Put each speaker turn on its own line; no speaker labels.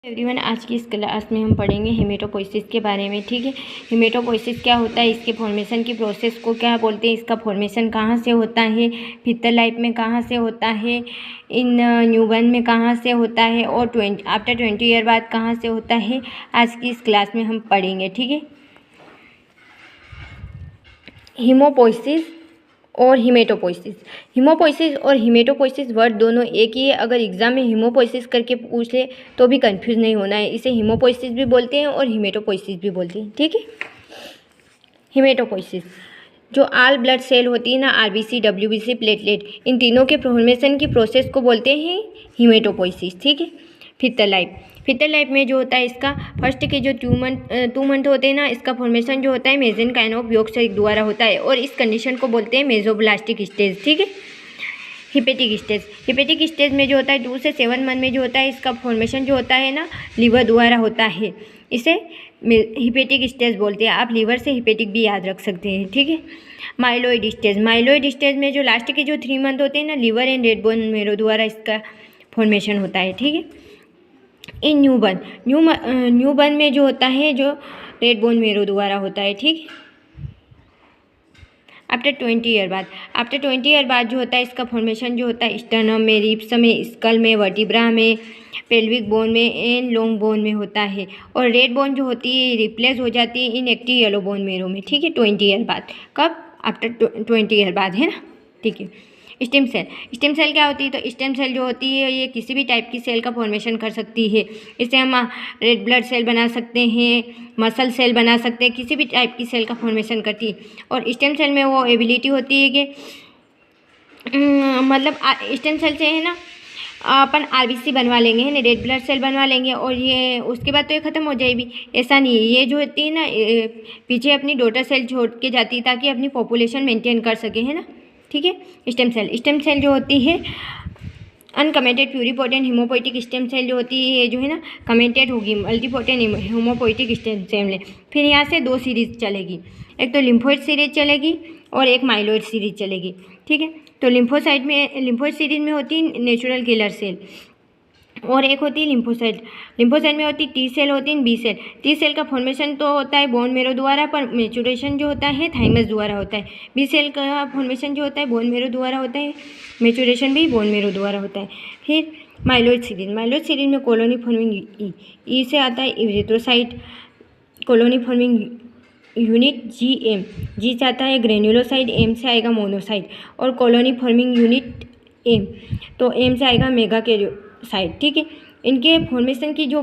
Everyone, आज की इस क्लास में हम पढ़ेंगे हेमेटोपोइसिस के बारे में। ठीक है, हेमेटोपोइसिस क्या होता है, इसके फॉर्मेशन की प्रोसेस को क्या बोलते हैं, इसका फॉर्मेशन कहाँ से होता है, फीटल लाइफ में कहाँ से होता है, इन न्यूबॉर्न में कहाँ से होता है, और आफ्टर 20 ईयर बाद कहाँ से होता है, आज की इस क्लास में हम पढ़ेंगे। ठीक है, हेमोपोइसिस और हीमोपोइसिस और हीमेटोपोइसिस वर्ड दोनों एक ही है। अगर एग्जाम में हीमोपोइसिस करके पूछ ले तो भी कंफ्यूज नहीं होना है। इसे हीमोपोइसिस भी बोलते हैं और हीमेटोपोइसिस भी बोलते हैं। ठीक है, हीमेटोपोइसिस जो आल ब्लड सेल होती है ना, आरबीसी, डब्ल्यूबीसी, प्लेटलेट, इन तीनों के फॉर्मेशन की प्रोसेस को बोलते हैं हीमेटोपोइसिस। ठीक है, फीटल लाइफ में जो होता है, इसका फर्स्ट के जो 2 मंथ होते हैं ना, इसका फॉर्मेशन जो होता है मेसेनकाइमल यॉर्क द्वारा होता है और इस कंडीशन को बोलते हैं मेसोब्लास्टिक स्टेज। ठीक है, हिपेटिक स्टेज में जो होता है 2 से 7 मंथ में जो होता है, इसका फॉर्मेशन जो होता है ना लीवर द्वारा होता है। इसे हिपेटिक स्टेज बोलते हैं। आप लीवर से हिपेटिक भी याद रख सकते हैं। ठीक है, माइलोइड स्टेज में जो लास्ट के जो 3 मंथ होते हैं ना, liver and red bone marrow द्वारा इसका फॉर्मेशन होता है। ठीक है, इन न्यूबॉर्न में जो होता है जो रेड बोन मेरो द्वारा होता है। ठीक, आफ्टर 20 ईयर बाद जो होता है, इसका फॉर्मेशन जो होता है स्टर्नम में, रिब्स में, स्कल में, वर्टिब्रा में, पेल्विक बोन में एंड लॉन्ग बोन में होता है। और रेड बोन जो होती है रिप्लेस हो जाती है इन एक्टिव येलो बोन मेरो में। ठीक है, 20 ईयर बाद। कब? आफ्टर 20 ईयर बाद, है ना। ठीक है, स्टेम सेल क्या होती है? तो स्टेम सेल जो होती है ये किसी भी टाइप की सेल का फॉर्मेशन कर सकती है। इसे हम रेड ब्लड सेल बना सकते हैं, मसल सेल बना सकते हैं, किसी भी टाइप की सेल का फॉर्मेशन करती है। और स्टेम सेल में वो एबिलिटी होती है कि मतलब स्टेम सेल से है ना अपन आरबीसी बनवा लेंगे, है ना, रेड ब्लड सेल बनवा लेंगे और ये उसके बाद तो ये ख़त्म हो जाएगी। ऐसा नहीं है, ये जो होती है ना पीछे अपनी डॉटर सेल छोड़ के जाती है ताकि अपनी पॉपुलेशन मेंटेन कर सके, है ना। ठीक है, स्टेम सेल जो होती है अनकमेंटेड प्यूरिपोटेंट हीमोपोइटिक स्टेम सेल जो होती है, जो है ना कमेंटेड होगी मल्टीपोटेंट हीमोपोइटिक स्टेम सेल। फिर यहाँ से 2 सीरीज चलेगी, एक तो लिम्फोइड सीरीज चलेगी और एक माइलोइड सीरीज चलेगी। ठीक है, तो लिम्फोइड सीरीज में होती है नेचुरल किलर सेल और एक होती है लिम्फोसाइट में होती टी सेल होती है बी सेल। टी सेल का फॉर्मेशन तो होता है बोन मेरो द्वारा, पर मैच्योरेशन जो होता है थाइमस द्वारा होता है। बी सेल का फॉर्मेशन जो होता है बोन मेरो द्वारा होता है, मैच्योरेशन भी बोन मेरो द्वारा होता है। फिर माइलोइड सीरीज में कॉलोनी फॉर्मिंग ई से आता है इरिथ्रोसाइट, कॉलोनी फॉर्मिंग यूनिट जी से आता है ग्रेन्युलोसाइट, एम से आएगा मोनोसाइट, और कॉलोनी फॉर्मिंग यूनिट एम, तो एम से आएगा मेगाकैरियोसाइट। ठीक है, इनके फॉर्मेशन की जो